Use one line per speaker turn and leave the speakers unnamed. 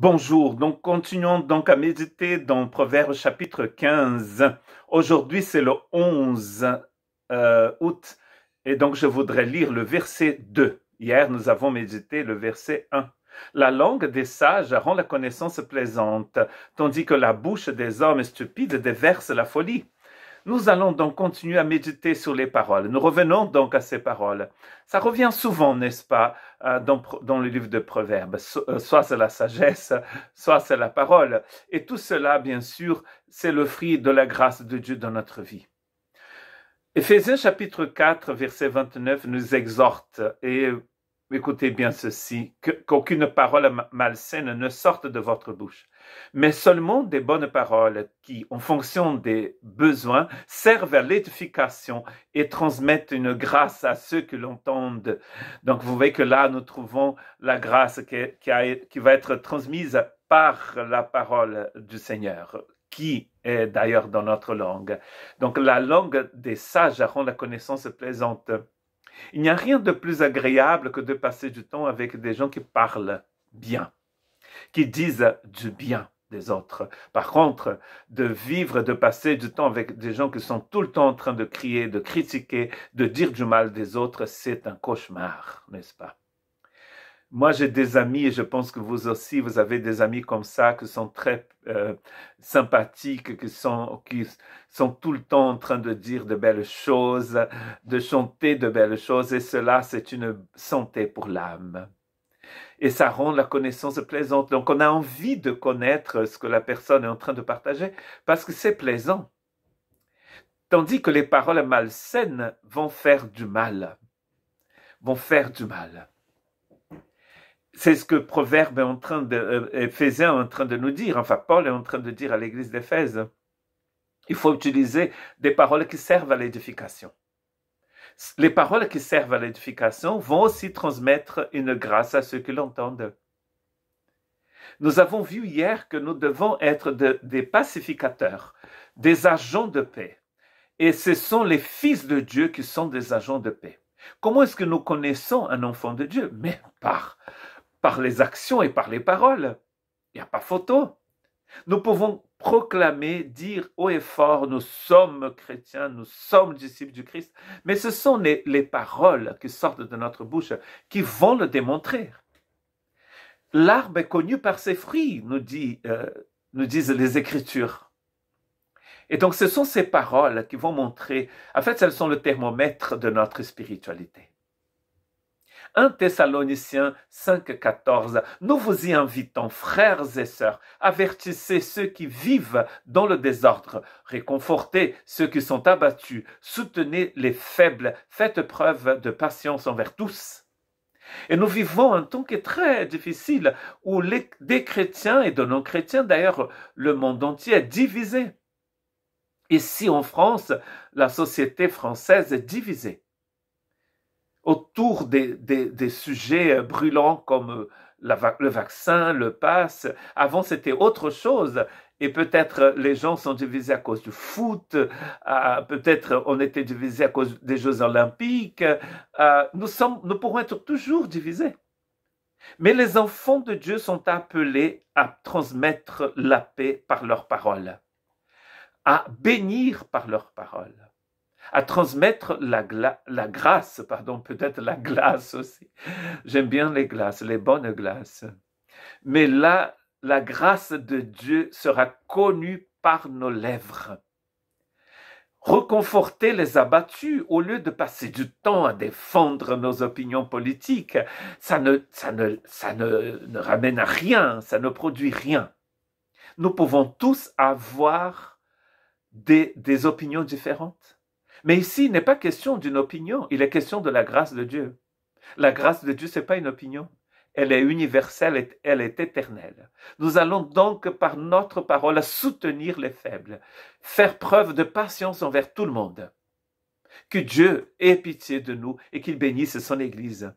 Bonjour, donc continuons donc à méditer dans Proverbes chapitre 15. Aujourd'hui c'est le 11 août et donc je voudrais lire le verset 2. Hier nous avons médité le verset 1. La langue des sages rend la connaissance plaisante, tandis que la bouche des hommes stupides déverse la folie. Nous allons donc continuer à méditer sur les paroles. Nous revenons donc à ces paroles. Ça revient souvent, n'est-ce pas, dans le livre de Proverbes. Soit c'est la sagesse, soit c'est la parole. Et tout cela, bien sûr, c'est le fruit de la grâce de Dieu dans notre vie. Éphésiens chapitre 4, verset 29 nous exhorte, et écoutez bien ceci, qu'aucune parole malsaine ne sorte de votre bouche, mais seulement des bonnes paroles qui, en fonction des besoins, servent à l'édification et transmettent une grâce à ceux qui l'entendent. Donc vous voyez que là, nous trouvons la grâce qui va être transmise par la parole du Seigneur, qui est d'ailleurs dans notre langue. Donc la langue des sages rend la connaissance plaisante. Il n'y a rien de plus agréable que de passer du temps avec des gens qui parlent bien, qui disent du bien des autres. Par contre, de passer du temps avec des gens qui sont tout le temps en train de crier, de critiquer, de dire du mal des autres, c'est un cauchemar, n'est-ce pas? Moi, j'ai des amis, et je pense que vous aussi, vous avez des amis comme ça, qui sont très sympathiques, qui sont tout le temps en train de dire de belles choses, de chanter de belles choses, et cela, c'est une santé pour l'âme. Et ça rend la connaissance plaisante. Donc, on a envie de connaître ce que la personne est en train de partager, parce que c'est plaisant. Tandis que les paroles malsaines vont faire du mal. C'est ce que Proverbe Éphésiens est en train de nous dire, enfin Paul est en train de dire à l'église d'Éphèse. Il faut utiliser des paroles qui servent à l'édification. Les paroles qui servent à l'édification vont aussi transmettre une grâce à ceux qui l'entendent. Nous avons vu hier que nous devons être des pacificateurs, des agents de paix. Et ce sont les fils de Dieu qui sont des agents de paix. Comment est-ce que nous connaissons un enfant de Dieu? Mais par les actions et par les paroles. Il n'y a pas photo. Nous pouvons proclamer, dire haut et fort, nous sommes chrétiens, nous sommes disciples du Christ, mais ce sont les paroles qui sortent de notre bouche qui vont le démontrer. L'arbre est connu par ses fruits, nous disent les Écritures. Et donc ce sont ces paroles qui vont montrer, en fait, elles sont le thermomètre de notre spiritualité. 1 Thessaloniciens 5,14. Nous vous y invitons, frères et sœurs, avertissez ceux qui vivent dans le désordre, réconfortez ceux qui sont abattus, soutenez les faibles, faites preuve de patience envers tous. Et nous vivons un temps qui est très difficile, où des chrétiens et de non-chrétiens, d'ailleurs, le monde entier est divisé. Ici en France, la société française est divisée autour des sujets brûlants comme le vaccin, le pass. Avant, c'était autre chose. Et peut-être les gens sont divisés à cause du foot, peut-être on était divisés à cause des Jeux olympiques. Nous pourrons être toujours divisés. Mais les enfants de Dieu sont appelés à transmettre la paix par leurs paroles, à bénir par leurs paroles, à transmettre la grâce, peut-être la glace aussi. J'aime bien les glaces, les bonnes glaces. Mais là, la grâce de Dieu sera connue par nos lèvres. Reconforter les abattus au lieu de passer du temps à défendre nos opinions politiques, ça ne ramène à rien, ça ne produit rien. Nous pouvons tous avoir des opinions différentes. Mais ici, il n'est pas question d'une opinion, il est question de la grâce de Dieu. La grâce de Dieu, ce n'est pas une opinion. Elle est universelle, elle est éternelle. Nous allons donc, par notre parole, soutenir les faibles, faire preuve de patience envers tout le monde. Que Dieu ait pitié de nous et qu'il bénisse son Église.